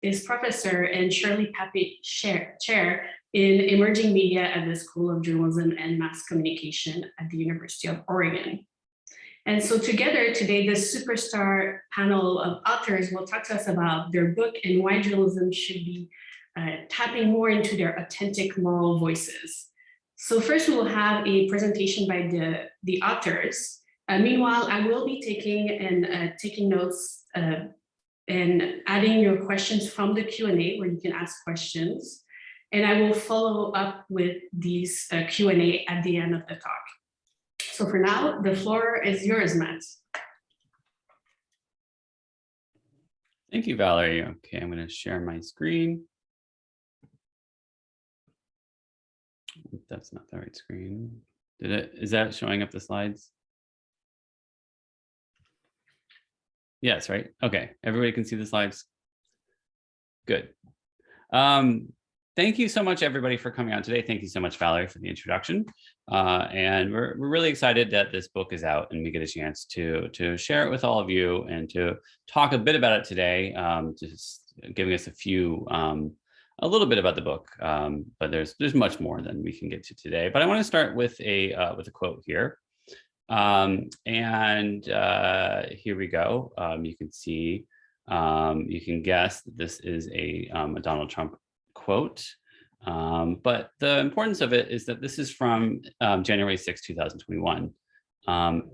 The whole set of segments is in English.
is professor and Shirley Pappy chair in emerging media at the School of Journalism and Mass Communication at the University of Oregon. And so together today, this superstar panel of authors will talk to us about their book and why journalism should be tapping more into their authentic moral voices. So first we will have a presentation by the authors. Meanwhile, I will be taking notes and adding your questions from the Q&A where you can ask questions. And I will follow up with these Q&A at the end of the talk. So for now, the floor is yours, Matt. Thank you, Valerie. Okay, I'm going to share my screen. That's not the right screen. Is that showing up the slides? Yes, right? Okay, everybody can see the slides. Good. Thank you so much, everybody, for coming out today. Thank you so much, Valerie, for the introduction. And we're really excited that this book is out and we get a chance to share it with all of you and to talk a bit about it today, just giving us a little bit about the book, but there's much more than we can get to today. But I want to start with a quote here. And here we go. You can see, you can guess that this is a Donald Trump quote, but the importance of it is that this is from January 6, 2021.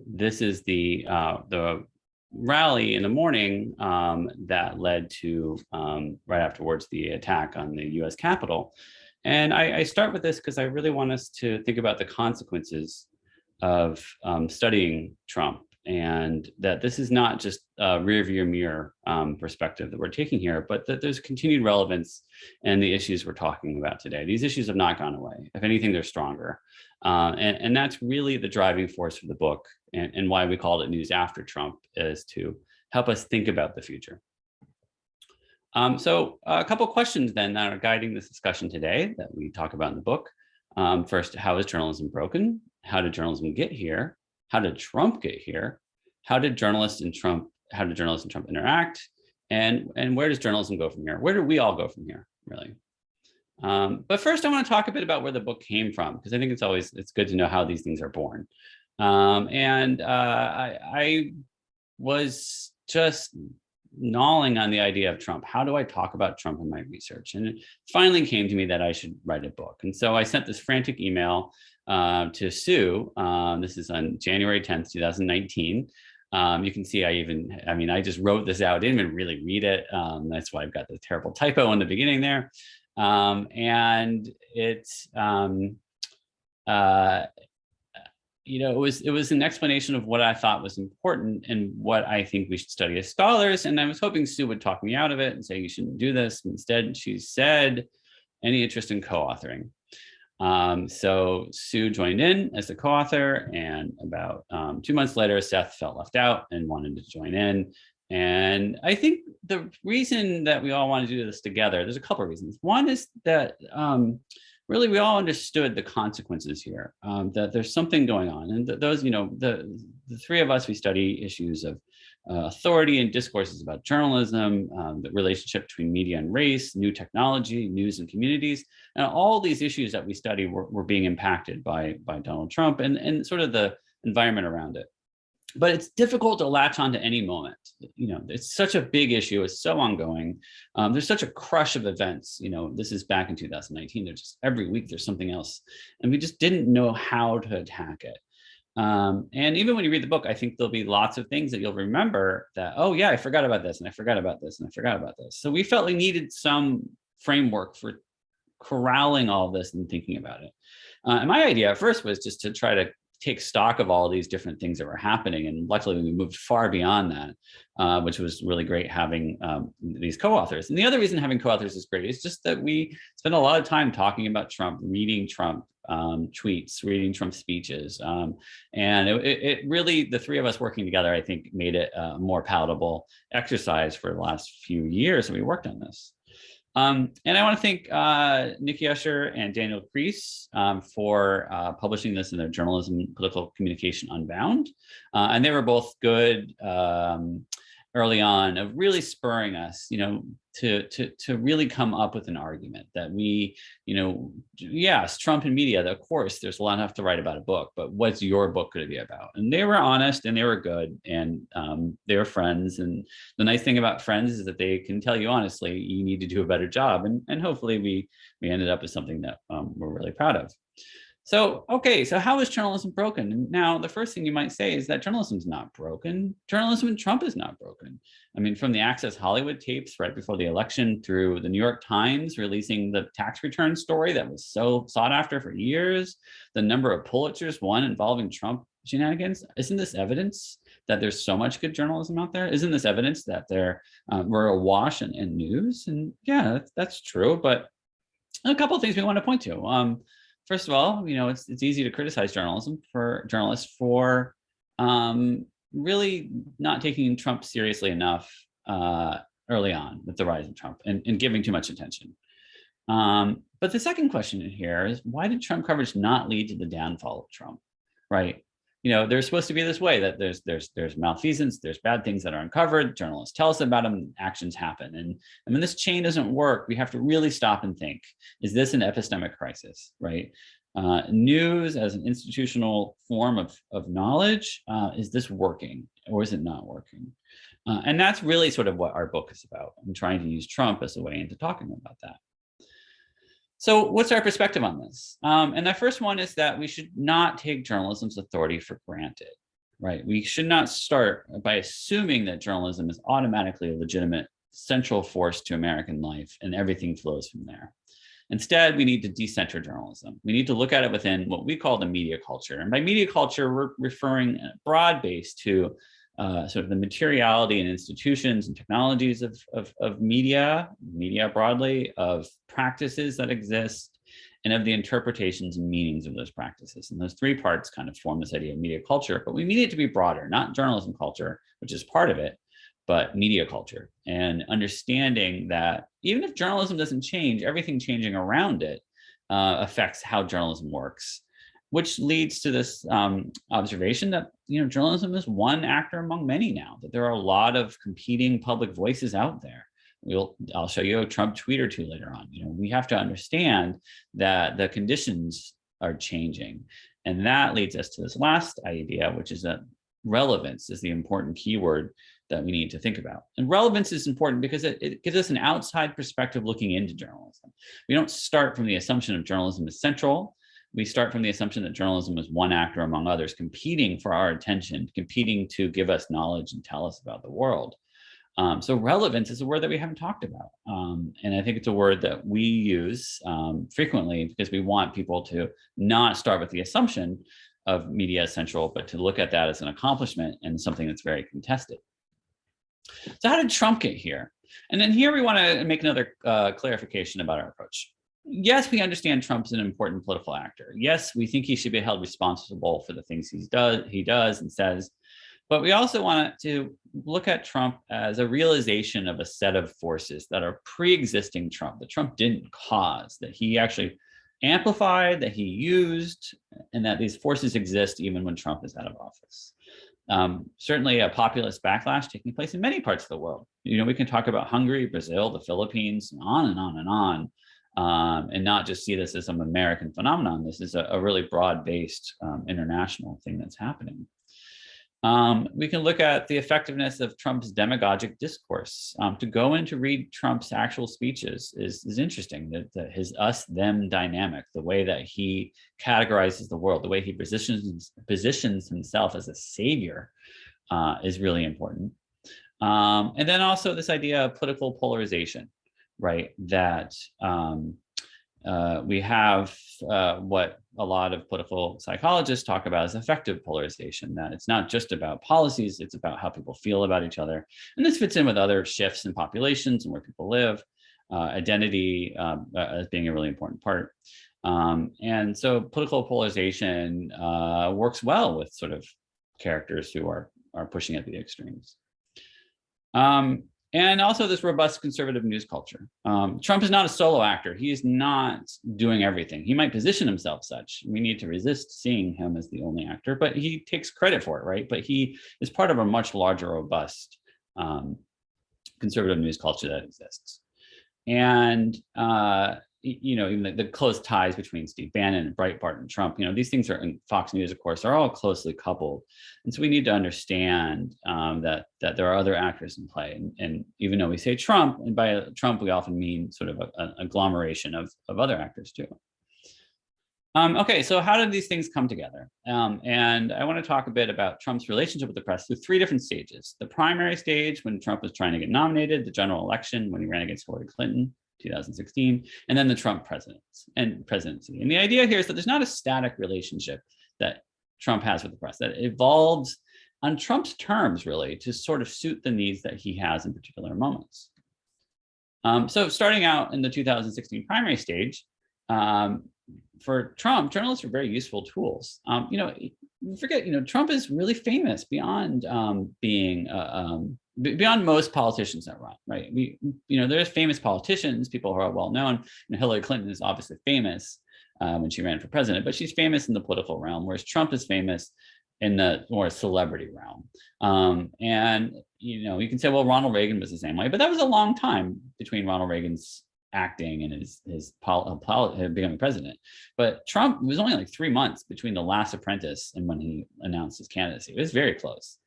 This is the rally in the morning that led to right afterwards the attack on the U.S. Capitol. And I start with this because I really want us to think about the consequences of studying Trump, and that this is not just a rear view mirror perspective that we're taking here, but that there's continued relevance in the issues we're talking about today. These issues have not gone away. If anything, they're stronger. And that's really the driving force for the book, and why we called it News After Trump, is to help us think about the future. So a couple questions then that are guiding this discussion today that we talk about in the book. First, how is journalism broken? How did journalism get here? How did Trump get here? How did journalists and Trump interact? And where does journalism go from here? Where do we all go from here, really? But first, I want to talk a bit about where the book came from, because I think it's good to know how these things are born. I was just gnawing on the idea of Trump. How do I talk about Trump in my research? And it finally came to me that I should write a book. And so I sent this frantic email to Sue. This is on January 10th, 2019. You can see I just wrote this out, didn't even really read it. That's why I've got the terrible typo in the beginning there. And it's, it was an explanation of what I thought was important and what I think we should study as scholars. And I was hoping Sue would talk me out of it and say, you shouldn't do this. Instead, she said, any interest in co-authoring? So Sue joined in as the co-author, and about 2 months later, Seth felt left out and wanted to join in. And I think the reason that we all want to do this together, there's a couple of reasons. One is that really we all understood the consequences here, that there's something going on. And those, the three of us, we study issues of authority and discourses about journalism, the relationship between media and race, new technology, news and communities, and all these issues that we study were being impacted by Donald Trump and sort of the environment around it. But it's difficult to latch onto any moment. It's such a big issue. It's so ongoing. There's such a crush of events. This is back in 2019. There's just every week there's something else, and we just didn't know how to attack it. And even when you read the book, I think there'll be lots of things that you'll remember that, oh yeah, I forgot about this, and I forgot about this, and I forgot about this. So we felt we needed some framework for corralling all of this and thinking about it. And my idea at first was just to try to take stock of all these different things that were happening. And luckily we moved far beyond that, which was really great having these co-authors. And the other reason having co-authors is great is just that we spend a lot of time talking about Trump, reading Trump tweets, reading Trump speeches. And it really, the three of us working together, I think made it a more palatable exercise for the last few years that we worked on this. And I want to thank Nikki Usher and Daniel Crease for publishing this in their Journalism and Political Communication Unbound. And they were both good early on of really spurring us, to really come up with an argument that we, yes, Trump and media, of course, there's a lot enough to write about a book, but what's your book going to be about? And they were honest and they were good, and they were friends. And the nice thing about friends is that they can tell you honestly, you need to do a better job. And hopefully we ended up with something that we're really proud of. So, okay, so how is journalism broken? And now the first thing you might say is that journalism's not broken. Journalism in Trump is not broken. I mean, from the Access Hollywood tapes right before the election through the New York Times releasing the tax return story that was so sought after for years, the number of Pulitzers won involving Trump shenanigans. Isn't this evidence that there's so much good journalism out there? Isn't this evidence that we're awash in news? And yeah, that's true. But a couple of things we want to point to. First of all, it's easy to criticize journalists for really not taking Trump seriously enough early on with the rise of Trump and giving too much attention. But the second question in here is, why did Trump coverage not lead to the downfall of Trump, right? There's supposed to be this way that there's malfeasance, there's bad things that are uncovered, journalists tell us about them, actions happen. And when this chain doesn't work, we have to really stop and think, is this an epistemic crisis, right? News as an institutional form of knowledge, is this working or is it not working? And that's really sort of what our book is about. I'm trying to use Trump as a way into talking about that. So what's our perspective on this? And the first one is that we should not take journalism's authority for granted, right? We should not start by assuming that journalism is automatically a legitimate central force to American life and everything flows from there. Instead, we need to decenter journalism. We need to look at it within what we call the media culture. And by media culture, we're referring broad base to sort of the materiality and institutions and technologies of media broadly, of practices that exist, and of the interpretations and meanings of those practices. And those three parts kind of form this idea of media culture, but we need it to be broader, not journalism culture, which is part of it, but media culture, and understanding that even if journalism doesn't change, everything changing around it affects how journalism works, which leads to this observation that journalism is one actor among many now, that there are a lot of competing public voices out there. I'll show you a Trump tweet or two later on. We have to understand that the conditions are changing. And that leads us to this last idea, which is that relevance is the important keyword that we need to think about. And relevance is important because it gives us an outside perspective looking into journalism. We don't start from the assumption of journalism is central. We start from the assumption that journalism is one actor among others, competing for our attention, competing to give us knowledge and tell us about the world. So relevance is a word that we haven't talked about. And I think it's a word that we use frequently because we want people to not start with the assumption of media as central, but to look at that as an accomplishment and something that's very contested. So how did Trump get here? And then here we want to make another clarification about our approach. Yes, we understand Trump's an important political actor. Yes, we think he should be held responsible for the things he does and says. But we also want to look at Trump as a realization of a set of forces that are pre-existing Trump, that Trump didn't cause, that he actually amplified, that he used, and that these forces exist even when Trump is out of office. Certainly a populist backlash taking place in many parts of the world. We can talk about Hungary, Brazil, the Philippines, and on and on and on, and not just see this as some American phenomenon. This is a really broad-based international thing that's happening. We can look at the effectiveness of Trump's demagogic discourse. To go in to read Trump's actual speeches is interesting. That his us-them dynamic, the way that he categorizes the world, the way he positions himself as a savior, is really important. And then also this idea of political polarization, right? That we have what a lot of political psychologists talk about as affective polarization, that it's not just about policies, it's about how people feel about each other. And this fits in with other shifts in populations and where people live, identity as being a really important part. And so political polarization works well with sort of characters who are pushing at the extremes. And also this robust conservative news culture. Trump is not a solo actor. He is not doing everything. He might position himself such. We need to resist seeing him as the only actor, but he takes credit for it, right? But he is part of a much larger, robust conservative news culture that exists. And even the close ties between Steve Bannon and Breitbart and Trump, these things are, and Fox News, of course, are all closely coupled. And so we need to understand that there are other actors in play. And even though we say Trump, and by Trump, we often mean sort of an agglomeration of other actors too. Okay, so how did these things come together? And I want to talk a bit about Trump's relationship with the press through three different stages. The primary stage, when Trump was trying to get nominated, the general election, when he ran against Hillary Clinton, 2016, and then the Trump presidency. And the idea here is that there's not a static relationship that Trump has with the press, that evolves on Trump's terms, really, to sort of suit the needs that he has in particular moments. So starting out in the 2016 primary stage, for Trump, journalists are very useful tools. Trump is really famous beyond being beyond most politicians that run, right? There's famous politicians, people who are well known. Hillary Clinton is obviously famous when she ran for president, but she's famous in the political realm, whereas Trump is famous in the more celebrity realm. You can say, well, Ronald Reagan was the same way, but that was a long time between Ronald Reagan's acting and his becoming president. But Trump, was only like 3 months between The Last Apprentice and when he announced his candidacy. It was very close.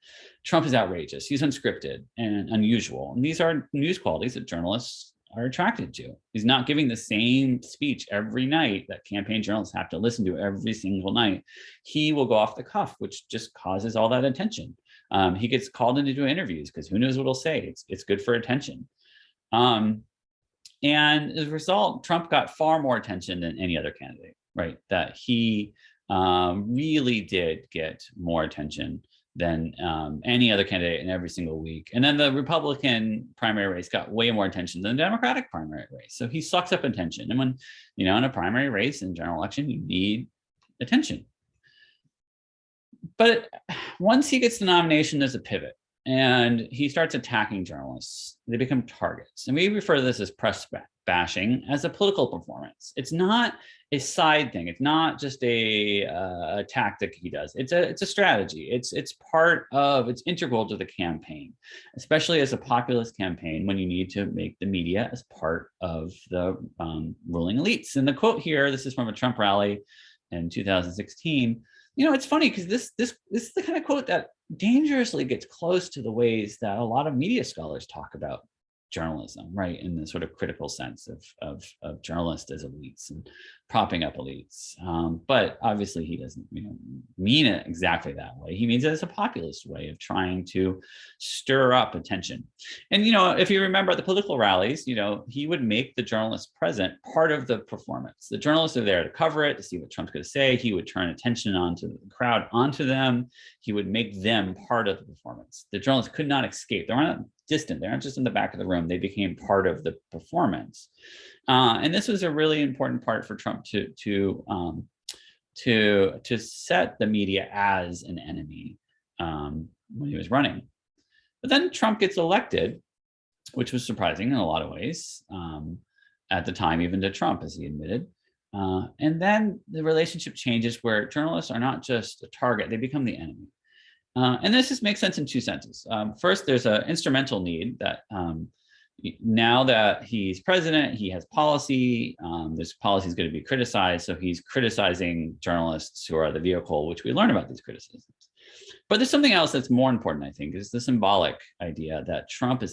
Trump is outrageous. He's unscripted and unusual. And these are news qualities that journalists are attracted to. He's not giving the same speech every night that campaign journalists have to listen to every single night. He will go off the cuff, which just causes all that attention. He gets called in to do interviews because who knows what he'll say. It's good for attention. And as a result, Trump got far more attention than any other candidate, right? That he really did get more attention than any other candidate in every single week. And then the Republican primary race got way more attention than the Democratic primary race. So he sucks up attention. And when, in a primary race in general election, you need attention. But once he gets the nomination, there's a pivot. And he starts attacking journalists. They become targets. And we refer to this as press bashing as a political performance. It's not a side thing. It's not just a tactic he does. It's a strategy. It's integral to the campaign, especially as a populist campaign when you need to make the media as part of the ruling elites. And the quote here, this is from a Trump rally in 2016. It's funny because this is the kind of quote that dangerously gets close to the ways that a lot of media scholars talk about journalism, right? In the sort of critical sense of journalists as elites and propping up elites. But obviously he doesn't mean it exactly that way. He means it as a populist way of trying to stir up attention. And, if you remember the political rallies, he would make the journalists present part of the performance. The journalists are there to cover it, to see what Trump's going to say. He would turn attention onto the crowd, onto them. He would make them part of the performance. The journalists could not escape. They were not distant. They aren't just in the back of the room. They became part of the performance. And this was a really important part for Trump to set the media as an enemy when he was running. But then Trump gets elected, which was surprising in a lot of ways at the time, even to Trump, as he admitted. And then the relationship changes where journalists are not just a target, they become the enemy. And this just makes sense in two senses. First, there's an instrumental need that now that he's president, he has policy. This policy is going to be criticized. So he's criticizing journalists who are the vehicle, which we learn about these criticisms. But there's something else that's more important, I think, is the symbolic idea that Trump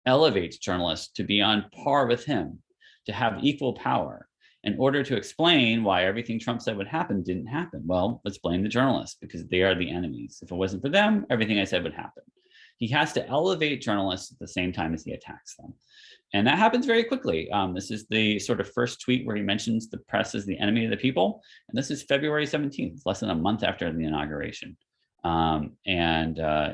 elevates journalists to be on par with him, to have equal power, in order to explain why everything Trump said would happen didn't happen. Well, let's blame the journalists because they are the enemies. If it wasn't for them, everything I said would happen. He has to elevate journalists at the same time as he attacks them. And that happens very quickly. This is the sort of first tweet where he mentions the press as the enemy of the people. And this is February 17th, less than a month after the inauguration.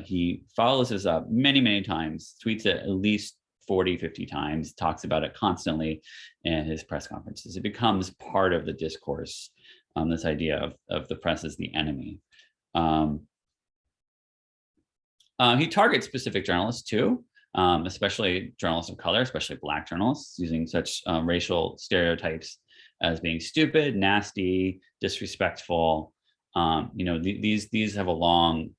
He follows this up many, many times, tweets it at least 40, 50 times, talks about it constantly in his press conferences. It becomes part of the discourse, this idea of the press as the enemy. He targets specific journalists too, especially journalists of color, especially Black journalists, using such racial stereotypes as being stupid, nasty, disrespectful. These have a long,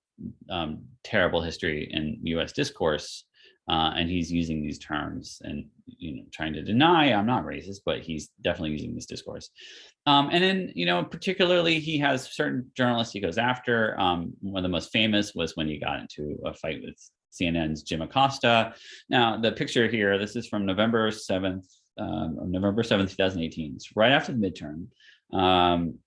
terrible history in U.S. discourse. And he's using these terms and trying to deny I'm not racist, but he's definitely using this discourse. And then particularly he has certain journalists he goes after. One of the most famous was when he got into a fight with CNN's Jim Acosta. Now the picture here, this is from November 7th, 2018. It's right after the midterm.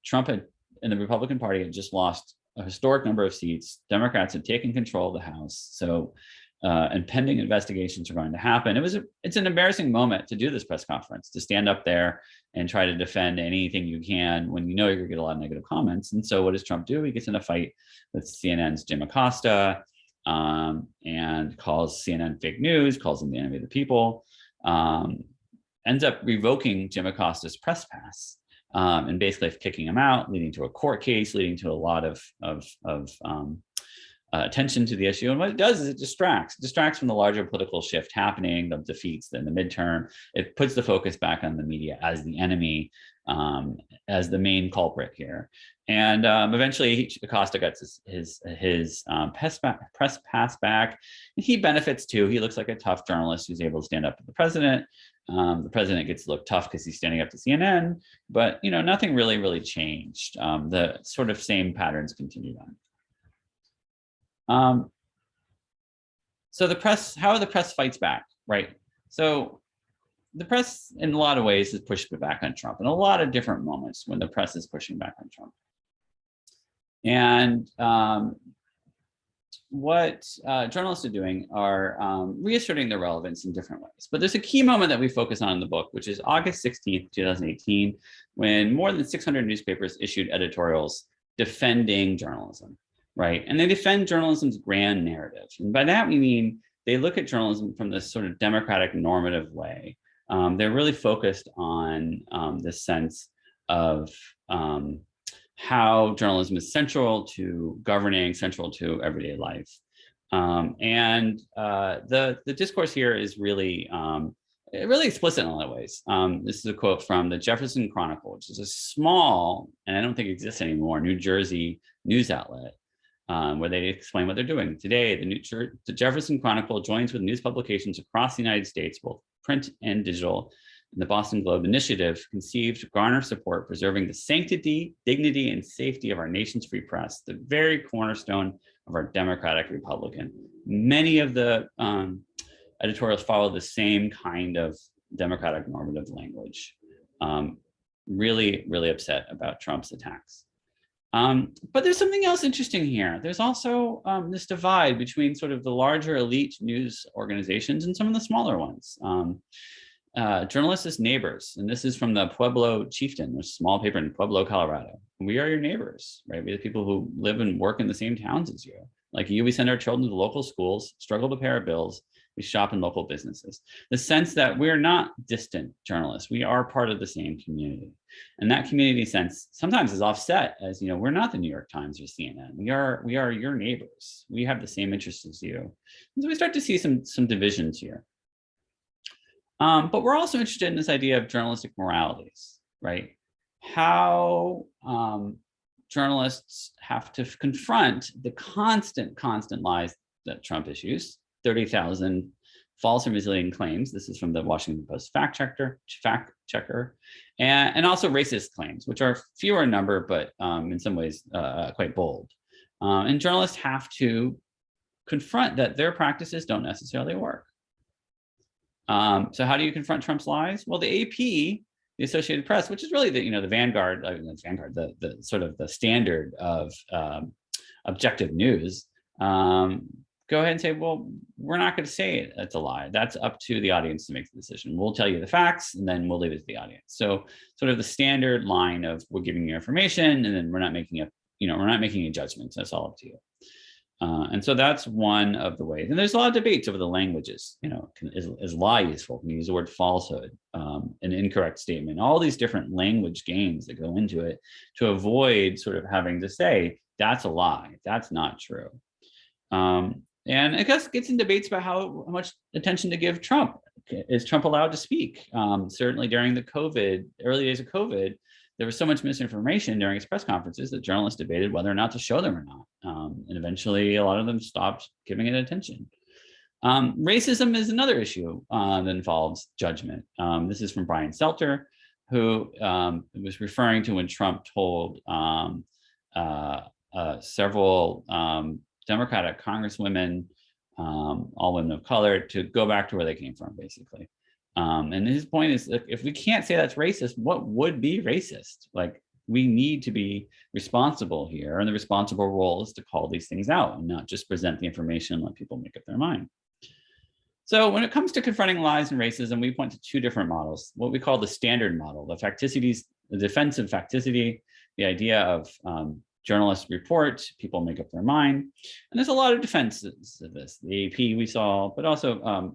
Trump and the Republican Party had just lost a historic number of seats. Democrats had taken control of the House. So and pending investigations are going to happen. It's an embarrassing moment to do this press conference, to stand up there and try to defend anything you can when you're going to get a lot of negative comments. And so what does Trump do? He gets in a fight with CNN's Jim Acosta and calls CNN fake news, calls him the enemy of the people, ends up revoking Jim Acosta's press pass and basically kicking him out, leading to a court case, leading to a lot of attention to the issue. And what it does is it distracts from the larger political shift happening, the defeats in the midterm. It puts the focus back on the media as the enemy, as the main culprit here. And eventually Acosta gets his press pass back. And he benefits too. He looks like a tough journalist who's able to stand up to the president. The president gets to look tough because he's standing up to CNN, but nothing really changed. The sort of same patterns continued on. So how the press fights back, right? So the press, in a lot of ways, has pushed back on Trump in a lot of different moments when the press is pushing back on Trump. And what journalists are doing are reasserting their relevance in different ways. But there's a key moment that we focus on in the book, which is August 16th, 2018, when more than 600 newspapers issued editorials defending journalism. Right. And they defend journalism's grand narrative. And by that, we mean they look at journalism from this sort of democratic normative way. They're really focused on the sense of how journalism is central to governing, central to everyday life. And the discourse here is really explicit in a lot of ways. This is a quote from the Jefferson Chronicle, which is a small, and I don't think exists anymore, New Jersey news outlet. Where they explain what they're doing. Today, the Jefferson Chronicle joins with news publications across the United States, both print and digital, in the Boston Globe initiative conceived to garner support, preserving the sanctity, dignity, and safety of our nation's free press, the very cornerstone of our democratic republican. Many of the editorials follow the same kind of democratic normative language. Really upset about Trump's attacks. But there's something else interesting here. There's also this divide between sort of the larger elite news organizations and some of the smaller ones. Journalists as neighbors, and this is from the Pueblo Chieftain, a small paper in Pueblo, Colorado. We are your neighbors, right? We're the people who live and work in the same towns as you. Like you, we send our children to the local schools, struggle to pay our bills, we shop in local businesses. The sense that we're not distant journalists, we are part of the same community. And that community sense sometimes is offset as, we're not the New York Times or CNN. We are your neighbors. We have the same interests as you. And so we start to see some divisions here. But we're also interested in this idea of journalistic moralities, right? How journalists have to confront the constant lies that Trump issues, 30,000 false and misleading claims. This is from the Washington Post fact checker, and also racist claims, which are fewer in number, but in some ways quite bold. And journalists have to confront that their practices don't necessarily work. So how do you confront Trump's lies? Well, the AP, the Associated Press, which is really the vanguard, the sort of the standard of objective news, go ahead and say, well, we're not going to say it's a lie. That's up to the audience to make the decision. We'll tell you the facts, and then we'll leave it to the audience. So sort of the standard line of we're giving you information, and then we're not making a judgment. That's all up to you. And so that's one of the ways. And there's a lot of debates over the languages. Is lie useful? Can you use the word falsehood, an incorrect statement? All these different language games that go into it to avoid sort of having to say that's a lie. That's not true. And I guess gets in debates about how much attention to give Trump. Is Trump allowed to speak? Certainly during the early days of COVID, there was so much misinformation during his press conferences that journalists debated whether or not to show them or not. And eventually a lot of them stopped giving it attention. Racism is another issue that involves judgment. This is from Brian Selter, who was referring to when Trump told several Democratic congresswomen, all women of color, to go back to where they came from, basically. And his point is, if we can't say that's racist, what would be racist? Like, we need to be responsible here, and the responsible role is to call these things out and not just present the information and let people make up their mind. So when it comes to confronting lies and racism, we point to two different models, what we call the standard model, the facticities, the defensive facticity, the idea of journalists report, people make up their mind. And there's a lot of defenses of this. The AP we saw, but also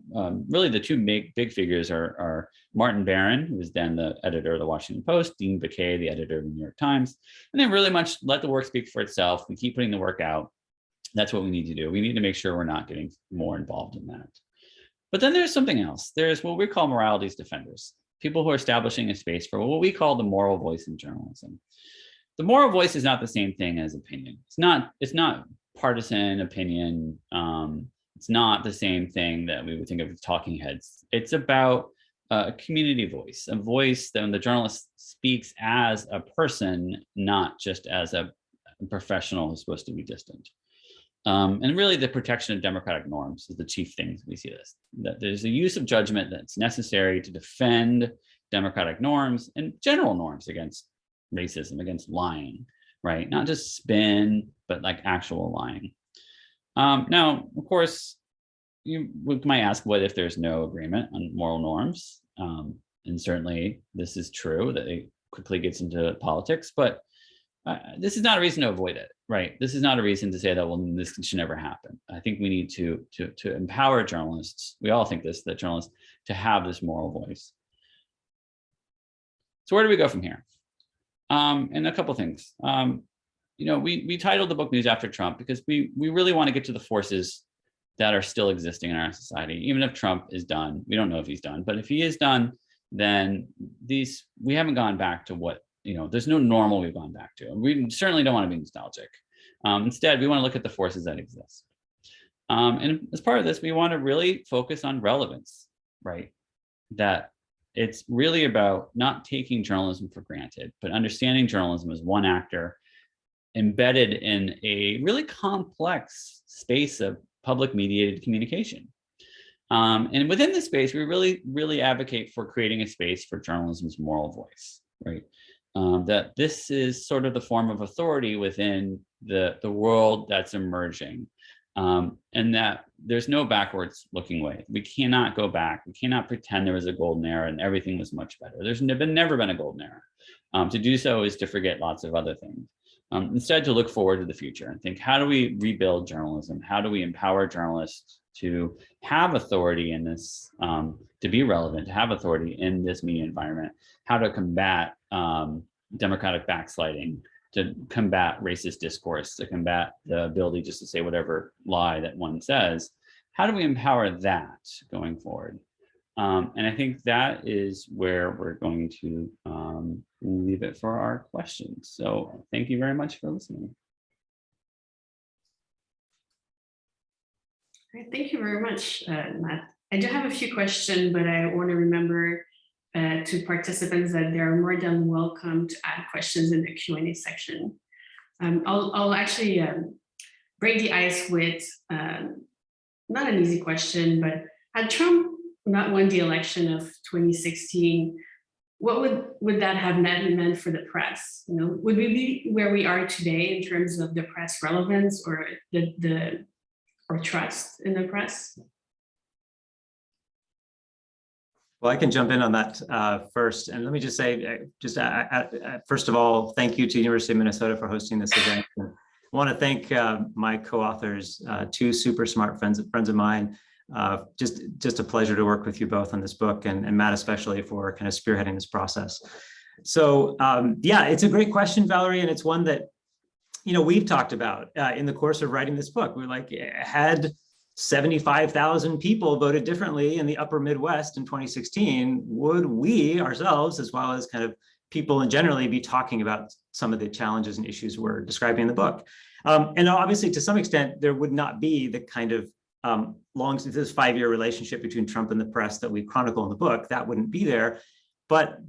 really the two big figures are Martin Barron, who was then the editor of the Washington Post, Dean Baquet, the editor of the New York Times. And they really much let the work speak for itself. We keep putting the work out. That's what we need to do. We need to make sure we're not getting more involved in that. But then there's something else. There's what we call moralities defenders, people who are establishing a space for what we call the moral voice in journalism. The moral voice is not the same thing as opinion. It's not partisan opinion. It's not the same thing that we would think of as talking heads. It's about a community voice, a voice that when the journalist speaks as a person, not just as a professional who's supposed to be distant. And really the protection of democratic norms is the chief thing we see this, that there's a use of judgment that's necessary to defend democratic norms and general norms against racism, against lying, right? Not just spin, but like actual lying. Now, of course, you might ask, what if there's no agreement on moral norms? And certainly this is true, that it quickly gets into politics, but this is not a reason to avoid it, right? This is not a reason to say that, well, this should never happen. I think we need to empower journalists. We all think this, that journalists, to have this moral voice. So where do we go from here? And a couple of things. We titled the book News After Trump because we really want to get to the forces that are still existing in our society. Even if Trump is done, we don't know if he's done, but if he is done, then we haven't gone back to what, there's no normal we've gone back to. We certainly don't want to be nostalgic. Instead, we want to look at the forces that exist. And as part of this, we want to really focus on relevance, right? That it's really about not taking journalism for granted, but understanding journalism as one actor embedded in a really complex space of public mediated communication. And within this space, we really advocate for creating a space for journalism's moral voice, right? That this is sort of the form of authority within the world that's emerging. And that there's no backwards looking way. We cannot go back. We cannot pretend there was a golden era and everything was much better. There's never been a golden era. To do so is to forget lots of other things. Instead, to look forward to the future and think, how do we rebuild journalism? How do we empower journalists to have authority in this, to be relevant, to have authority in this media environment? How to combat democratic backsliding, to combat racist discourse, to combat the ability just to say whatever lie that one says. How do we empower that going forward? And I think that is where we're going to leave it for our questions. So thank you very much for listening. Great, thank you very much, Matt. I do have a few questions, but I want to remember to participants that they are more than welcome to add questions in the Q&A section. I'll actually break the ice with not an easy question, but had Trump not won the election of 2016, what would that have meant for the press? Would we be where we are today in terms of the press relevance or or trust in the press? Well, I can jump in on that first. And let me just say, first of all, thank you to University of Minnesota for hosting this event. And I want to thank my co-authors, two super smart friends of mine. Just a pleasure to work with you both on this book, and Matt especially for kind of spearheading this process. So yeah, it's a great question, Valerie, and it's one that we've talked about in the course of writing this book. We're like, had 75,000 people voted differently in the upper Midwest in 2016, would we ourselves, as well as kind of people in generally, be talking about some of the challenges and issues we're describing in the book? And obviously, to some extent, there would not be the kind of long since this 5-year relationship between Trump and the press that we chronicle in the book, that wouldn't be there. But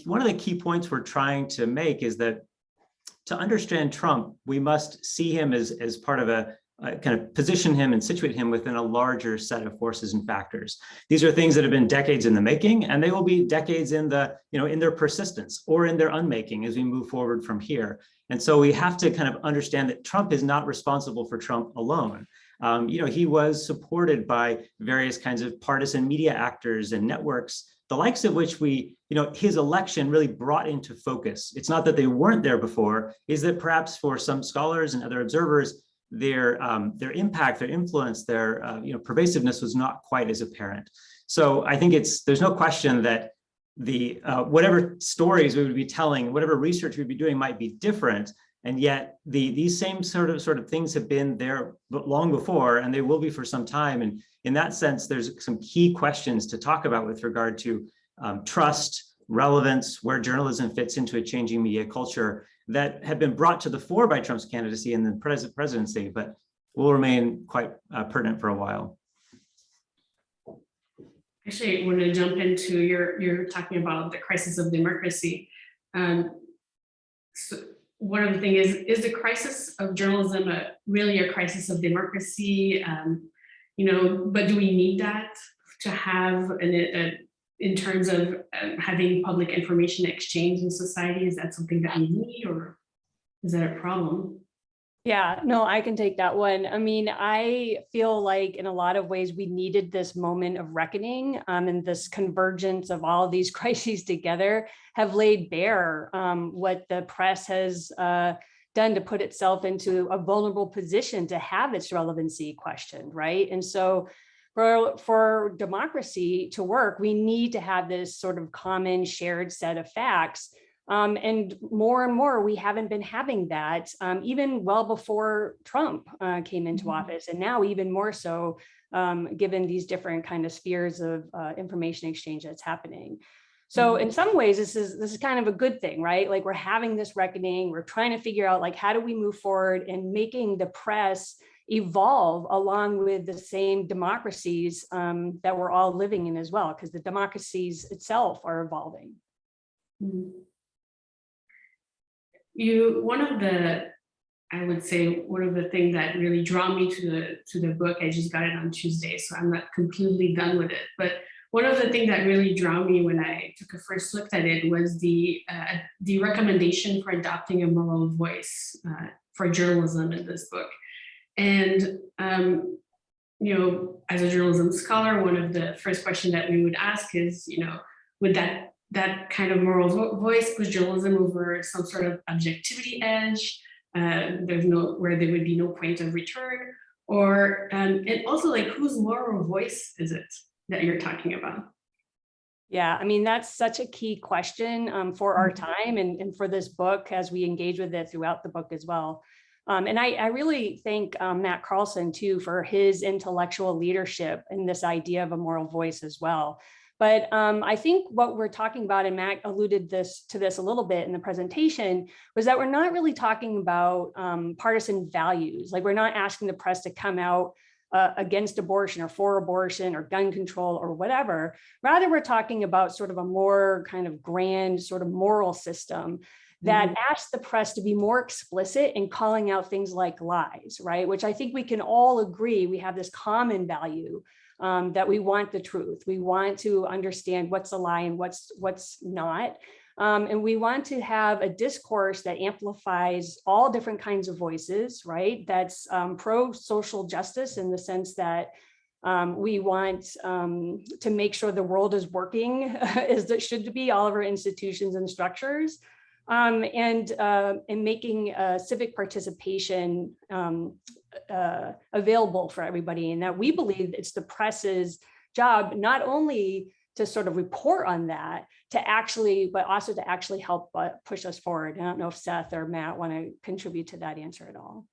one of the key points we're trying to make is that to understand Trump, we must see him as part of a kind of position him and situate him within a larger set of forces and factors. These are things that have been decades in the making, and they will be decades in in their persistence or in their unmaking as we move forward from here. And so we have to kind of understand that Trump is not responsible for Trump alone. He was supported by various kinds of partisan media actors and networks, the likes of which his election really brought into focus. It's not that they weren't there before, is that perhaps for some scholars and other observers, their impact, their influence, their pervasiveness was not quite as apparent. So I think there's no question that the whatever stories we would be telling, whatever research we'd be doing might be different, and yet these same sort of things have been there long before, and they will be for some time. And in that sense, there's some key questions to talk about with regard to trust, relevance, where journalism fits into a changing media culture that have been brought to the fore by Trump's candidacy and the presidency, but will remain quite pertinent for a while. Actually, I want to jump into you're talking about the crisis of democracy. So one of the things is the crisis of journalism really a crisis of democracy? But do we need that to have in terms of having public information exchange in society? Is that something that we need, or is that a problem? Yeah, no, I can take that one. I mean, I feel like in a lot of ways we needed this moment of reckoning, and this convergence of all of these crises together have laid bare what the press has done to put itself into a vulnerable position to have its relevancy questioned, right? And so for democracy to work, we need to have this sort of common shared set of facts. And more, we haven't been having that, even well before Trump came into office, and now even more so, given these different kind of spheres of information exchange that's happening. So in some ways, this is kind of a good thing, right? Like, we're having this reckoning, we're trying to figure out, like, how do we move forward and making the press evolve along with the same democracies that we're all living in as well, because the democracies itself are evolving. One of the things that really drew me to the book, I just got it on Tuesday, so I'm not completely done with it, but one of the things that really drew me when I took a first look at it was the recommendation for adopting a moral voice for journalism in this book. And as a journalism scholar, one of the first questions that we would ask is, would that kind of moral voice push journalism over some sort of objectivity edge? Where there would be no point of return, or and also, like, whose moral voice is it that you're talking about? Yeah, I mean, that's such a key question for our time and for this book as we engage with it throughout the book as well. And I really thank Matt Carlson too for his intellectual leadership in this idea of a moral voice as well. But I think what we're talking about, and Matt alluded to this a little bit in the presentation, was that we're not really talking about partisan values. Like, we're not asking the press to come out against abortion or for abortion or gun control or whatever. Rather, we're talking about sort of a more kind of grand sort of moral system that asks the press to be more explicit in calling out things like lies, right? Which I think we can all agree we have this common value that we want the truth. We want to understand what's a lie and what's not. And we want to have a discourse that amplifies all different kinds of voices, right? That's pro-social justice in the sense that we want to make sure the world is working as it should be, all of our institutions and structures, and making civic participation available for everybody. And that we believe it's the press's job not only to sort of report on that, but also to actually help push us forward. I don't know if Seth or Matt want to contribute to that answer at all.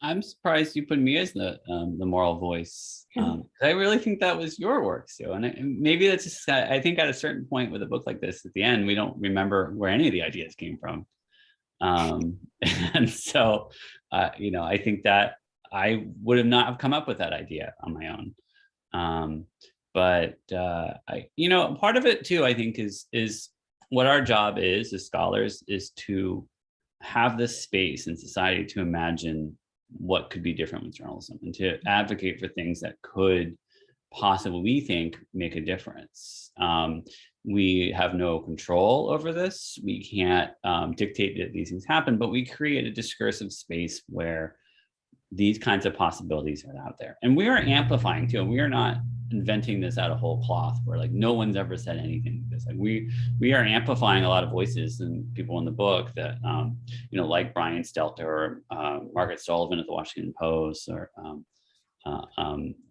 I'm surprised you put me as the moral voice. I really think that was your work, Sue. And maybe that's just, I think at a certain point with a book like this, at the end, we don't remember where any of the ideas came from. And so, I think that I would have not have come up with that idea on my own. But part of it too, I think, is what our job is as scholars is to have this space in society to imagine what could be different with journalism and to advocate for things that could possibly, we think, make a difference. We have no control over this. We can't dictate that these things happen, but we create a discursive space where these kinds of possibilities are out there. And we are amplifying too. And we are not inventing this out of whole cloth where like no one's ever said anything like this. Like we are amplifying a lot of voices and people in the book that, like Brian Stelter or Margaret Sullivan at the Washington Post or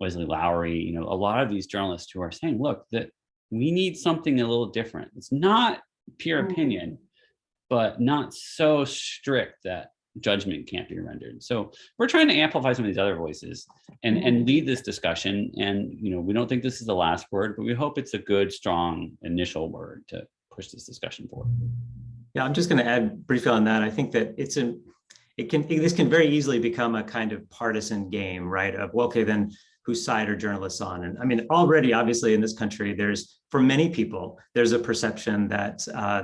Wesley Lowery, a lot of these journalists who are saying, look, that we need something a little different. It's not pure opinion, but not so strict that judgment can't be rendered. So we're trying to amplify some of these other voices and lead this discussion. And, we don't think this is the last word, but we hope it's a good, strong initial word to push this discussion forward. Yeah, I'm just going to add briefly on that. I think that this can very easily become a kind of partisan game, right? Of, well, okay, then whose side are journalists on? And I mean, already, obviously, in this country, for many people, there's a perception that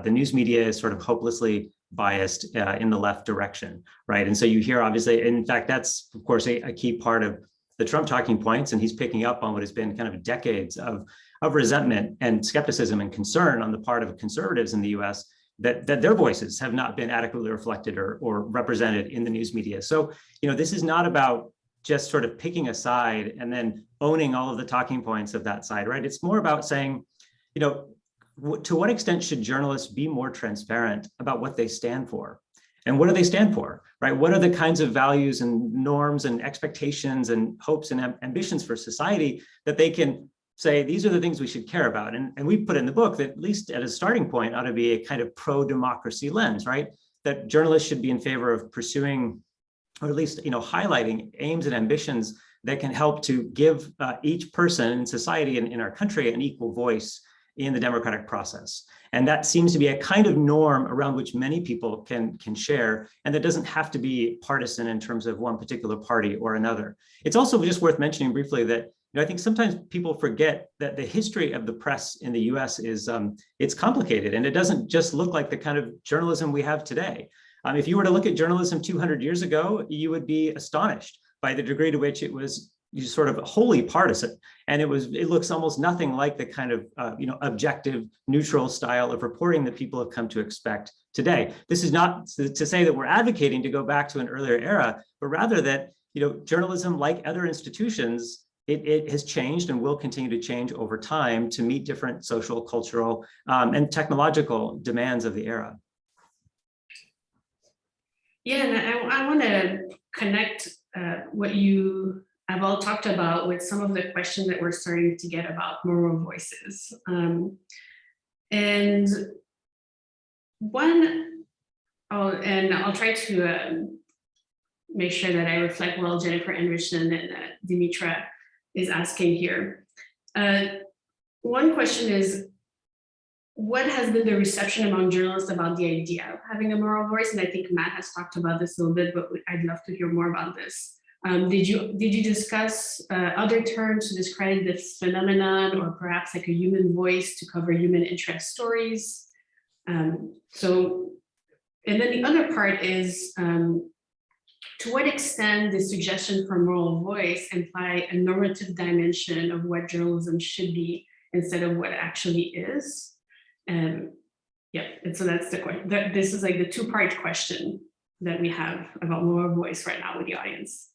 the news media is sort of hopelessly biased in the left direction, right? And so you hear, obviously, in fact, that's, of course, a key part of the Trump talking points, and he's picking up on what has been kind of decades of resentment and skepticism and concern on the part of conservatives in the US that their voices have not been adequately reflected or represented in the news media. So, this is not about just sort of picking a side and then owning all of the talking points of that side, right? It's more about saying, to what extent should journalists be more transparent about what they stand for? And what do they stand for, right? What are the kinds of values and norms and expectations and hopes and ambitions for society that they can say, these are the things we should care about? And we put in the book that at least at a starting point ought to be a kind of pro-democracy lens, right? That journalists should be in favor of pursuing, or at least highlighting aims and ambitions that can help to give each person in society and in our country an equal voice in the democratic process. And that seems to be a kind of norm around which many people can share, and that doesn't have to be partisan in terms of one particular party or another. It's also just worth mentioning briefly that I think sometimes people forget that the history of the press in the US is it's complicated, and it doesn't just look like the kind of journalism we have today. If you were to look at journalism 200 years ago, you would be astonished by the degree to which it was sort of wholly partisan, and it looks almost nothing like the kind of objective, neutral style of reporting that people have come to expect today. This is not to say that we're advocating to go back to an earlier era, but rather that journalism, like other institutions, it has changed and will continue to change over time to meet different social, cultural, and technological demands of the era. Yeah, and I want to connect what you have all talked about with some of the questions that we're starting to get about moral voices. And I'll try to make sure that I reflect well Jennifer Anderson and Dimitra is asking here. One question is, what has been the reception among journalists about the idea of having a moral voice? And I think Matt has talked about this a little bit, but I'd love to hear more about this. Did you discuss other terms to describe this phenomenon, or perhaps like a human voice to cover human interest stories? And then the other part is, to what extent the suggestion for moral voice imply a normative dimension of what journalism should be instead of what it actually is? And so that's the question. This is like the two-part question that we have about moral voice right now with the audience.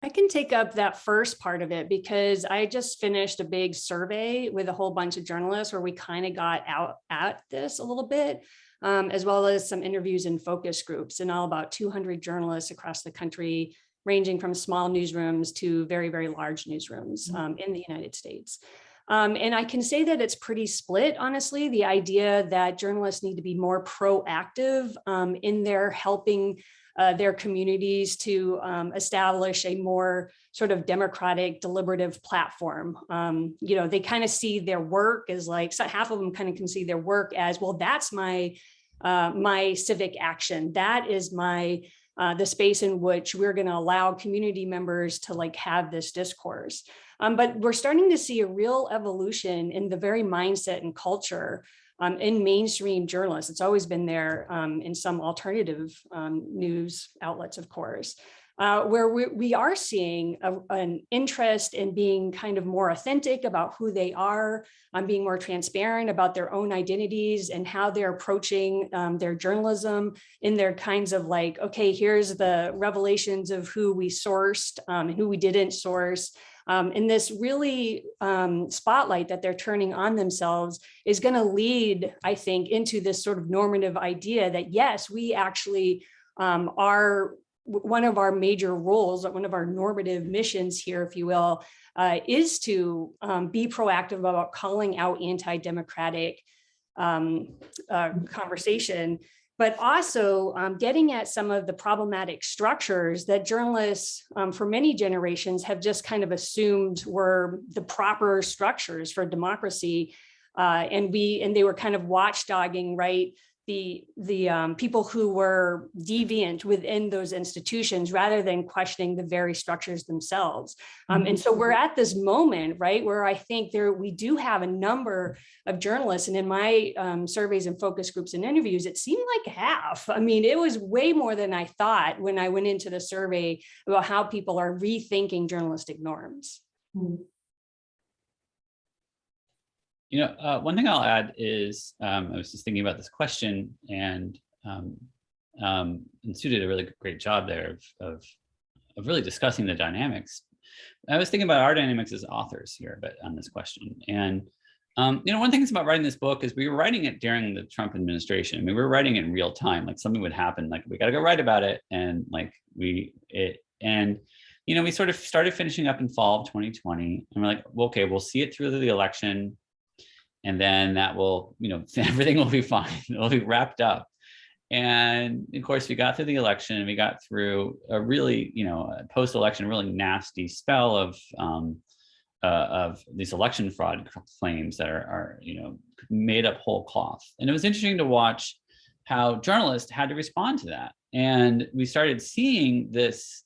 I can take up that first part of it because I just finished a big survey with a whole bunch of journalists where we kind of got out at this a little bit, as well as some interviews in focus groups, and all about 200 journalists across the country, ranging from small newsrooms to very, very large newsrooms in the United States. And I can say that it's pretty split, honestly, the idea that journalists need to be more proactive in their helping their communities to establish a more sort of democratic, deliberative platform. They kind of see their work as like, so half of them kind of can see their work as, well, that's my civic action. That is my the space in which we're going to allow community members to like have this discourse. But we're starting to see a real evolution in the very mindset and culture in mainstream journalists. It's always been there in some alternative news outlets, of course, where we are seeing an interest in being kind of more authentic about who they are, being more transparent about their own identities and how they're approaching their journalism in their kinds of like, okay, here's the revelations of who we sourced and who we didn't source. And this really spotlight that they're turning on themselves is going to lead, I think, into this sort of normative idea that, yes, we actually are one of our major roles, one of our normative missions here, if you will, is to be proactive about calling out anti-democratic conversation, but also getting at some of the problematic structures that journalists for many generations have just kind of assumed were the proper structures for democracy. And they were kind of watchdogging, right? The people who were deviant within those institutions rather than questioning the very structures themselves. And so we're at this moment, right, where I think we do have a number of journalists, and in my surveys and focus groups and interviews, it seemed like half. I mean, it was way more than I thought when I went into the survey about how people are rethinking journalistic norms. You know, one thing I'll add is I was just thinking about this question, and Sue did a really great job there of really discussing the dynamics. I was thinking about our dynamics as authors here, but on this question. And you know, one thing that's about writing this book is we were writing it during the Trump administration. I mean, we were writing it in real time. Like something would happen, like we got to go write about it, and like you know, we sort of started finishing up in fall of 2020, and we're like, well, okay, we'll see it through the election. And then that will, you know, everything will be fine. It'll be wrapped up. And of course, we got through the election, and we got through a really, you know, post-election, really nasty spell of these election fraud claims that are, you know, made up whole cloth. And it was interesting to watch how journalists had to respond to that. And we started seeing this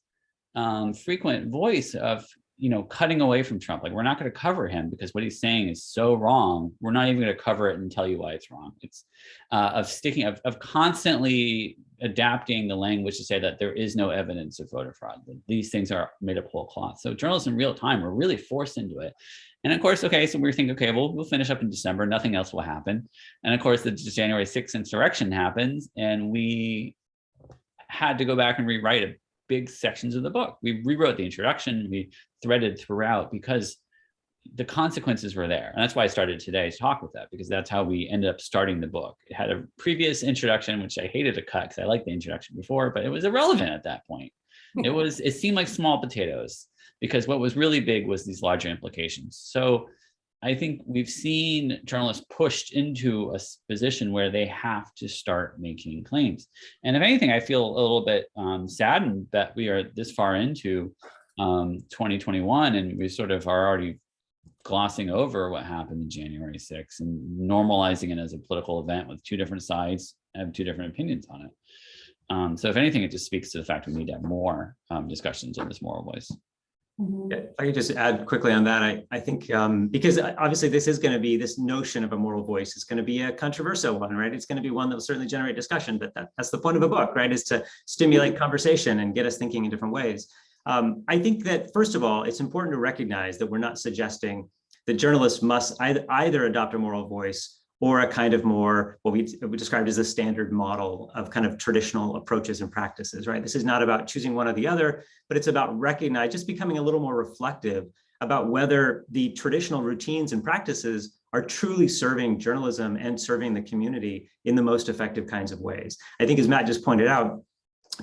frequent voice of, you know, cutting away from Trump. Like, we're not going to cover him because what he's saying is so wrong. We're not even going to cover it and tell you why it's wrong. It's of constantly adapting the language to say that there is no evidence of voter fraud. That these things are made up whole cloth. So journalists in real time were really forced into it. And of course, okay, so we're thinking, okay, we'll finish up in December. Nothing else will happen. And of course, the January 6th insurrection happens, and we had to go back and rewrite big sections of the book. We rewrote the introduction. We threaded throughout because the consequences were there. And that's why I started today to talk with that, because that's how we ended up starting the book. It had a previous introduction, which I hated to cut because I liked the introduction before, but it was irrelevant at that point. It seemed like small potatoes, because what was really big was these larger implications. So I think we've seen journalists pushed into a position where they have to start making claims. And if anything, I feel a little bit saddened that we are this far into 2021, and we sort of are already glossing over what happened in January 6th and normalizing it as a political event with two different sides have two different opinions on it. So if anything, it just speaks to the fact we need to have more discussions of this moral voice. Yeah, if I could just add quickly on that, I think because obviously this is going to be, this notion of a moral voice is going to be a controversial one, right? It's going to be one that will certainly generate discussion, but that's the point of a book, right? Is to stimulate conversation and get us thinking in different ways. I think that, first of all, it's important to recognize that we're not suggesting that journalists must either adopt a moral voice or a kind of more, what we described as a standard model of kind of traditional approaches and practices, right? This is not about choosing one or the other, but it's about just becoming a little more reflective about whether the traditional routines and practices are truly serving journalism and serving the community in the most effective kinds of ways. I think, as Matt just pointed out,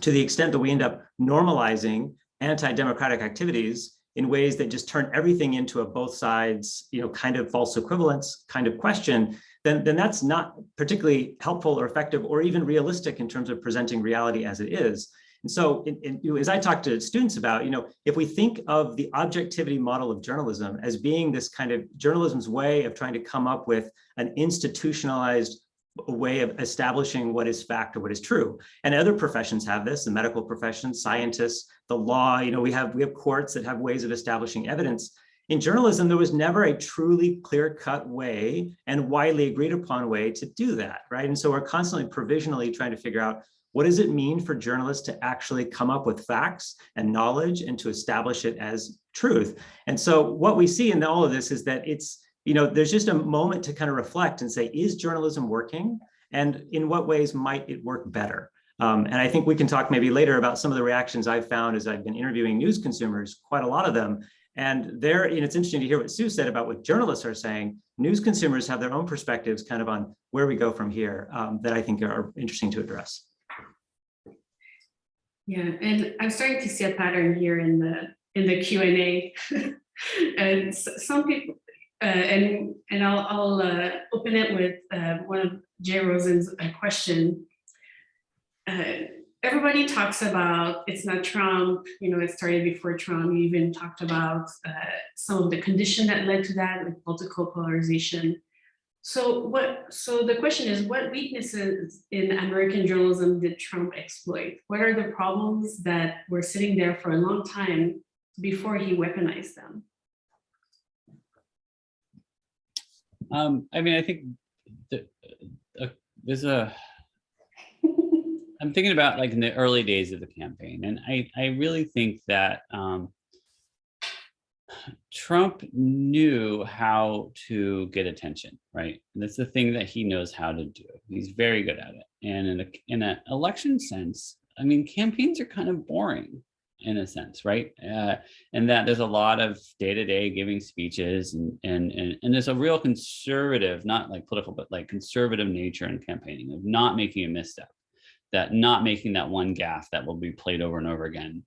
to the extent that we end up normalizing anti-democratic activities in ways that just turn everything into a both sides, you know, kind of false equivalence kind of question, then that's not particularly helpful or effective or even realistic in terms of presenting reality as it is. And so as I talk to students about, you know, if we think of the objectivity model of journalism as being this kind of journalism's way of trying to come up with an institutionalized a way of establishing what is fact or what is true. And other professions have this, the medical profession, scientists, the law, we have courts that have ways of establishing evidence. In journalism, there was never a truly clear-cut way and widely agreed upon way to do that, right? And so we're constantly provisionally trying to figure out, what does it mean for journalists to actually come up with facts and knowledge and to establish it as truth? And so what we see in all of this is that it's, there's just a moment to kind of reflect and say, is journalism working? And in what ways might it work better? And I think we can talk maybe later about some of the reactions I've found as I've been interviewing news consumers, quite a lot of them. And it's interesting to hear what Sue said about what journalists are saying. News consumers have their own perspectives kind of on where we go from here that I think are interesting to address. Yeah, and I'm starting to see a pattern here in the Q&A. And some people, and I'll open it with one of Jay Rosen's question. Everybody talks about it's not Trump, it started before Trump. You even talked about some of the condition that led to that, like political polarization. So the question is, what weaknesses in American journalism did Trump exploit? What are the problems that were sitting there for a long time before he weaponized them? I think there's I'm thinking about like in the early days of the campaign, and I really think that Trump knew how to get attention, right? And that's the thing that he knows how to do. He's very good at it. And in an election sense, campaigns are kind of boring in a sense, right? And that there's a lot of day-to-day giving speeches and there's a real conservative, not like political, but like conservative nature in campaigning, of not making a misstep, that not making that one gaffe that will be played over and over again.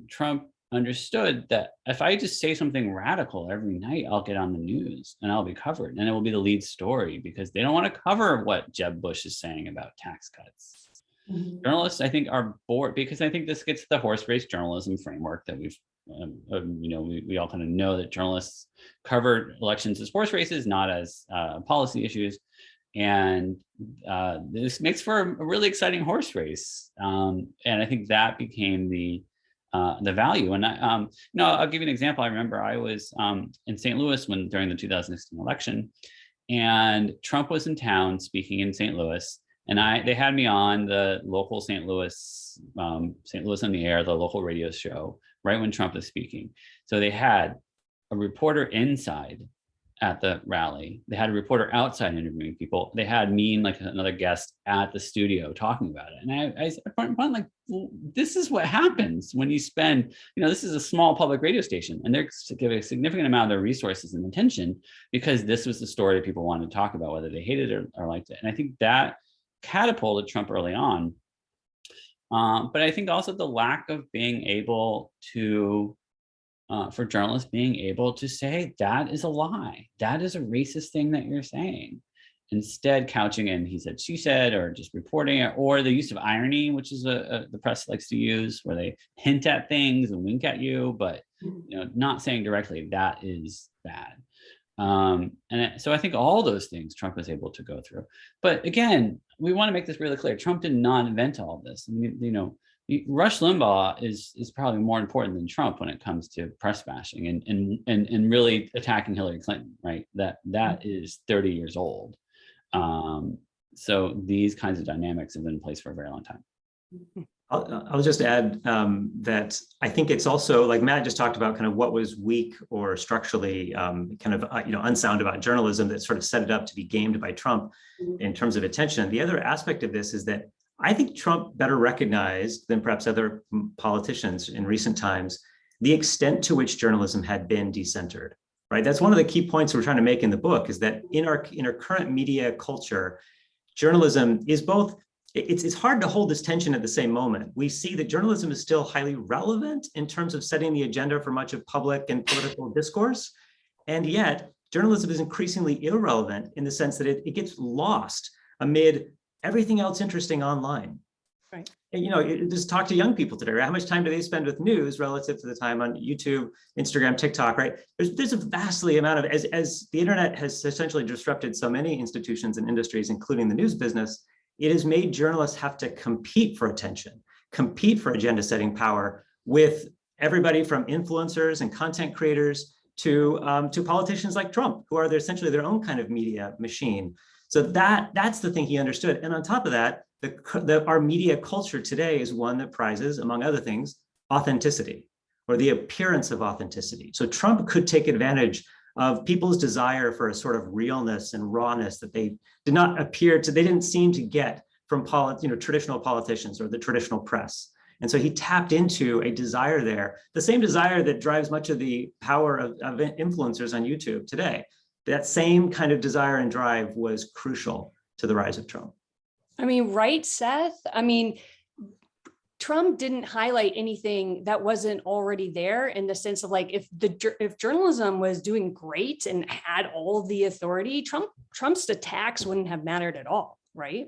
Trump understood that if I just say something radical every night, I'll get on the news and I'll be covered, and it will be the lead story, because they don't want to cover what Jeb Bush is saying about tax cuts. Mm-hmm. Journalists, I think, are bored, because I think this gets to the horse race journalism framework that we've, we all kind of know that journalists cover elections as horse races, not as policy issues. And this makes for a really exciting horse race. And I think that became the value. And I'll give you an example. I remember I was in St. Louis during the 2016 election, and Trump was in town speaking in St. Louis. And they had me on the local St. Louis on the Air, the local radio show, right when Trump was speaking. So they had a reporter inside at the rally. They had a reporter outside interviewing people. They had me and like another guest at the studio talking about it. And I find like, well, this is what happens when you spend, this is a small public radio station, and they're giving a significant amount of their resources and attention because this was the story that people wanted to talk about, whether they hated it or liked it. And I think that catapulted Trump early on. But I think also the lack of being able to for journalists being able to say that is a lie, that is a racist thing that you're saying, instead couching in he said, she said, or just reporting it, or the use of irony, which is the press likes to use, where they hint at things and wink at you, but not saying directly that is bad. So I think all those things Trump was able to go through. But again, we want to make this really clear. Trump did not invent all of this. Rush Limbaugh is probably more important than Trump when it comes to press bashing and really attacking Hillary Clinton, right? That is 30 years old. So these kinds of dynamics have been in place for a very long time. I'll just add that I think it's also, like Matt just talked about, kind of what was weak or structurally unsound about journalism that sort of set it up to be gamed by Trump in terms of attention. The other aspect of this is that I think Trump better recognized than perhaps other politicians in recent times the extent to which journalism had been decentered, right? That's one of the key points we're trying to make in the book, is that in our current media culture, journalism is both, it's hard to hold this tension at the same moment. We see that journalism is still highly relevant in terms of setting the agenda for much of public and political discourse. And yet journalism is increasingly irrelevant in the sense that it gets lost amid everything else interesting online. Right. And, just talk to young people today, right? How much time do they spend with news relative to the time on YouTube, Instagram, TikTok, right? There's a vastly amount of, as the internet has essentially disrupted so many institutions and industries, including the news business, it has made journalists have to compete for attention, compete for agenda setting power with everybody from influencers and content creators to politicians like Trump, who are essentially their own kind of media machine. So that's the thing he understood. And on top of that, our media culture today is one that prizes, among other things, authenticity or the appearance of authenticity. So Trump could take advantage of people's desire for a sort of realness and rawness that they didn't seem to get from traditional politicians or the traditional press. And so he tapped into a desire there, the same desire that drives much of the power of influencers on YouTube today. That same kind of desire and drive was crucial to the rise of Trump. I mean, right, Seth? I mean, Trump didn't highlight anything that wasn't already there, in the sense of like, if journalism was doing great and had all the authority, Trump's attacks wouldn't have mattered at all, right?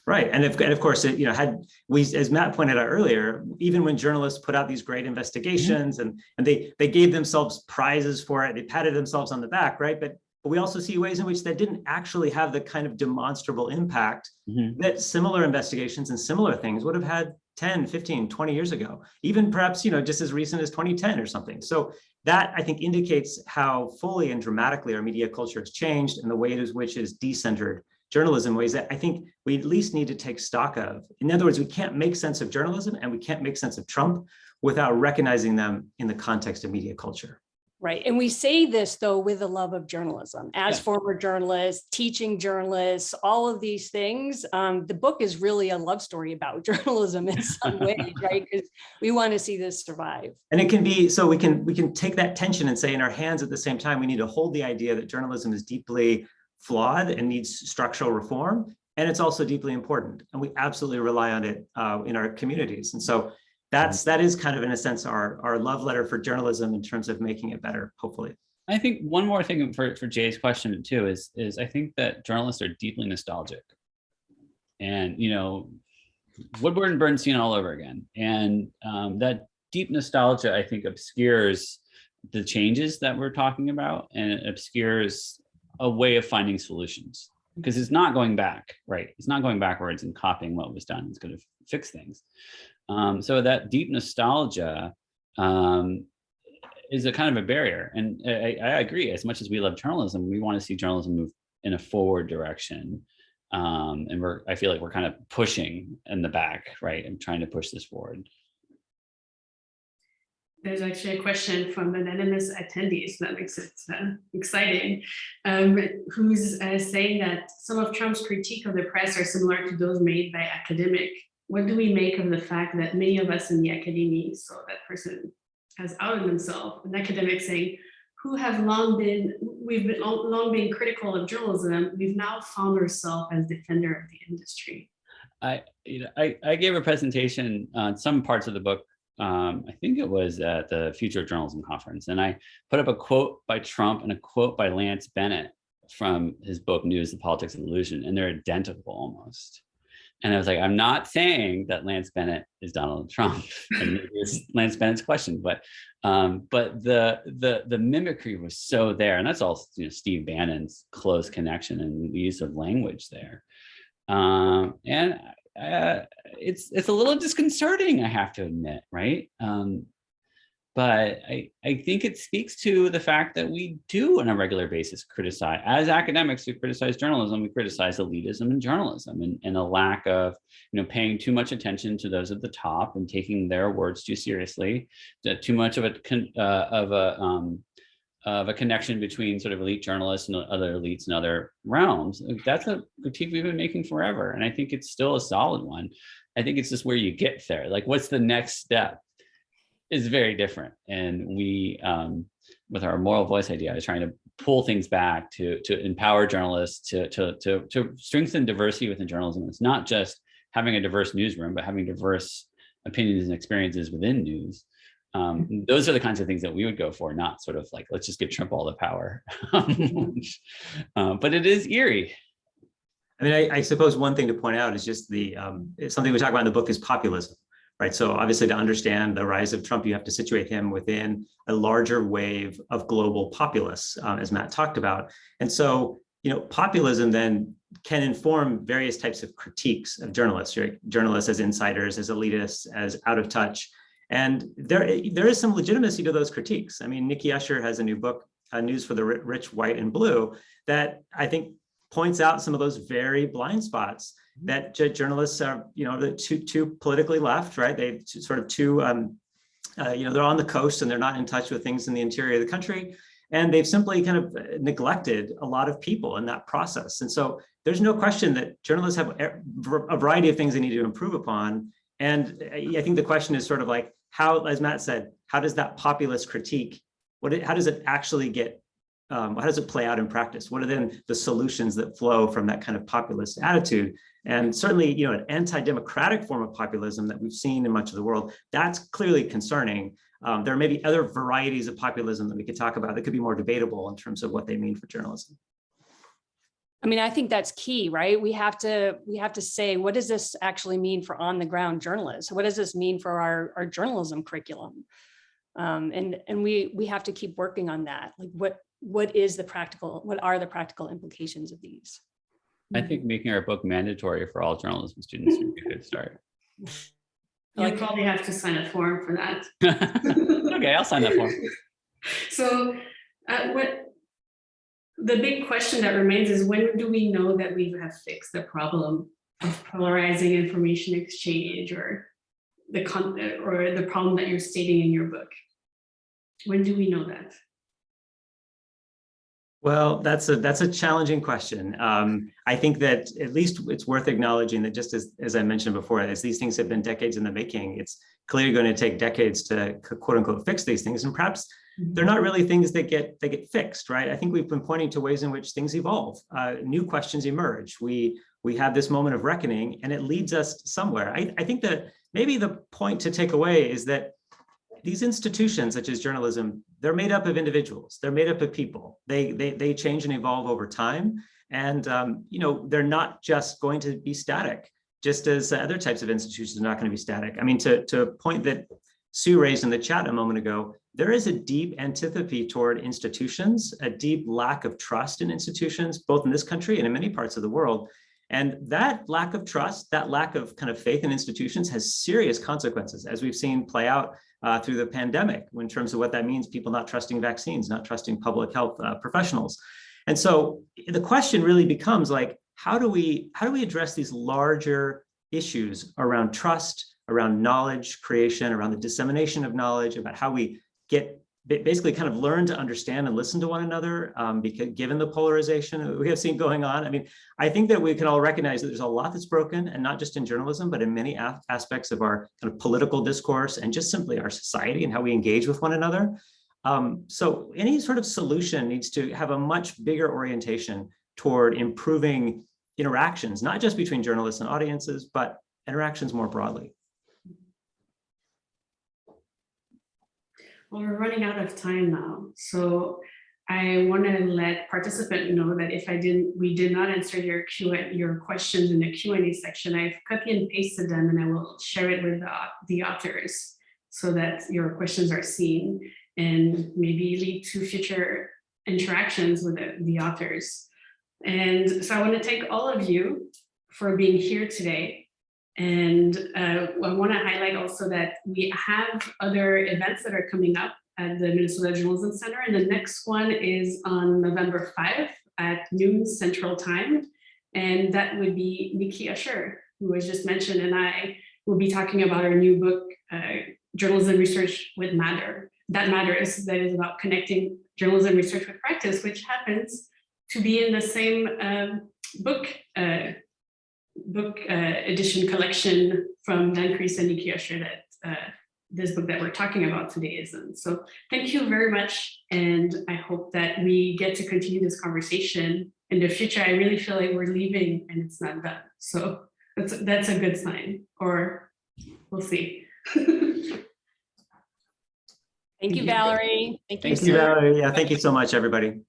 Right, and of course, had we, as Matt pointed out earlier, even when journalists put out these great investigations and they gave themselves prizes for it, they patted themselves on the back, right? But we also see ways in which that didn't actually have the kind of demonstrable impact that similar investigations and similar things would have had 10, 15, 20 years ago, even perhaps, just as recent as 2010 or something. So that, I think, indicates how fully and dramatically our media culture has changed and the way in which it is decentered journalism, ways that I think we at least need to take stock of. In other words, we can't make sense of journalism and we can't make sense of Trump without recognizing them in the context of media culture. Right. And we say this, though, with a love of journalism. As former journalists, teaching journalists, all of these things, the book is really a love story about journalism in some way, right? Because we want to see this survive. And it can be, so we can take that tension and say in our hands at the same time, we need to hold the idea that journalism is deeply flawed and needs structural reform. And it's also deeply important. And we absolutely rely on it in our communities. And so that is kind of, in a sense, our love letter for journalism in terms of making it better, hopefully. I think one more thing for Jay's question too is I think that journalists are deeply nostalgic, and Woodward and Bernstein all over again, and that deep nostalgia, I think, obscures the changes that we're talking about, and it obscures a way of finding solutions, because it's not going back, right? It's not going backwards and copying what was done. It's going to fix things. So that deep nostalgia is a kind of a barrier. And I agree, as much as we love journalism, we want to see journalism move in a forward direction. And I feel like we're kind of pushing in the back, right? And trying to push this forward. There's actually a question from an anonymous attendee, so that makes it exciting, who's saying that some of Trump's critique of the press are similar to those made by academics. What do we make of the fact that many of us in the academy, so that person has outed themselves, an academic saying, we've long been critical of journalism, we've now found ourselves as defender of the industry. I gave a presentation on some parts of the book. I think it was at the Future of Journalism conference, and I put up a quote by Trump and a quote by Lance Bennett from his book News: The Politics of Illusion, and they're identical almost. And I was like, I'm not saying that Lance Bennett is Donald Trump, and maybe it's Lance Bennett's question, but the mimicry was so there, and that's all Steve Bannon's close connection and the use of language there, and it's a little disconcerting, I have to admit, right? But I think it speaks to the fact that we do on a regular basis criticize, as academics who criticize journalism, we criticize elitism in journalism and a lack of, paying too much attention to those at the top and taking their words too seriously, too much of a connection between sort of elite journalists and other elites in other realms. That's a critique we've been making forever. And I think it's still a solid one. I think it's just where you get there. Like, what's the next step is very different. And we, with our moral voice idea, is trying to pull things back to empower journalists, to strengthen diversity within journalism. It's not just having a diverse newsroom, but having diverse opinions and experiences within news. Those are the kinds of things that we would go for, not sort of like, let's just give Trump all the power. But it is eerie. I mean, I suppose one thing to point out is just something we talk about in the book is populism, right? So obviously to understand the rise of Trump, you have to situate him within a larger wave of global populists, as Matt talked about. And so, populism then can inform various types of critiques of journalists, right? Journalists as insiders, as elitists, as out of touch. And there is some legitimacy to those critiques. I mean, Nikki Usher has a new book, News for the Rich, White, and Blue, that I think points out some of those very blind spots that journalists are, too politically left, right? They sort of they're on the coast and they're not in touch with things in the interior of the country. And they've simply kind of neglected a lot of people in that process. And so there's no question that journalists have a variety of things they need to improve upon. And I think the question is sort of like, how, as Matt said, how does that populist critique, how does it actually get, how does it play out in practice? What are then the solutions that flow from that kind of populist attitude? And certainly, an anti-democratic form of populism that we've seen in much of the world, that's clearly concerning. There may be other varieties of populism that we could talk about that could be more debatable in terms of what they mean for journalism. I mean, I think that's key, right? We have to say, what does this actually mean for on the ground journalists? What does this mean for our journalism curriculum? And we have to keep working on that. Like what are the practical implications of these? I think making our book mandatory for all journalism students would be a good start. You'll probably have to sign a form for that. Okay, I'll sign that form. So what the big question that remains is, when do we know that we have fixed the problem of polarizing information exchange or the problem that you're stating in your book? When do we know that? Well, that's a challenging question. I think that at least it's worth acknowledging that, just as I mentioned before, as these things have been decades in the making, it's clearly going to take decades to quote unquote fix these things. And perhaps they're not really things that get fixed, right? I think we've been pointing to ways in which things evolve. New questions emerge. We have this moment of reckoning, and it leads us somewhere. I think that maybe the point to take away is that these institutions, such as journalism, they're made up of individuals. They're made up of people. They change and evolve over time, and they're not just going to be static. Just as other types of institutions are not going to be static. I mean, to a point that Sue raised in the chat a moment ago, there is a deep antipathy toward institutions, a deep lack of trust in institutions, both in this country and in many parts of the world. And that lack of trust, that lack of kind of faith in institutions has serious consequences, as we've seen play out through the pandemic, in terms of what that means, people not trusting vaccines, not trusting public health professionals. And so the question really becomes like, how do we address these larger issues around trust, around knowledge creation, around the dissemination of knowledge, about how we basically kind of learn to understand and listen to one another, because given the polarization we have seen going on. I mean, I think that we can all recognize that there's a lot that's broken, and not just in journalism, but in many aspects of our kind of political discourse and just simply our society and how we engage with one another. So any sort of solution needs to have a much bigger orientation toward improving interactions, not just between journalists and audiences, but interactions more broadly. Well, we're running out of time now, so I want to let participants know that if we did not answer your questions in the Q&A section, I've copy and pasted them, and I will share it with the authors so that your questions are seen and maybe lead to future interactions with the authors. And so I want to thank all of you for being here today. And I want to highlight also that we have other events that are coming up at the Minnesota Journalism Center. And the next one is on November 5 at noon Central Time. And that would be Nikki Usher, who was just mentioned, and I will be talking about our new book, Journalism Research That Matters, that is about connecting journalism research with practice, which happens to be in the same book edition collection from Dan Kreis and Nikki Usher that this book that we're talking about today is in. So thank you very much, and I hope that we get to continue this conversation in the future. I really feel like we're leaving and it's not done, so that's a good sign, or we'll see. Thank you, Valerie. Thank you, Valerie. Yeah, thank you so much, everybody.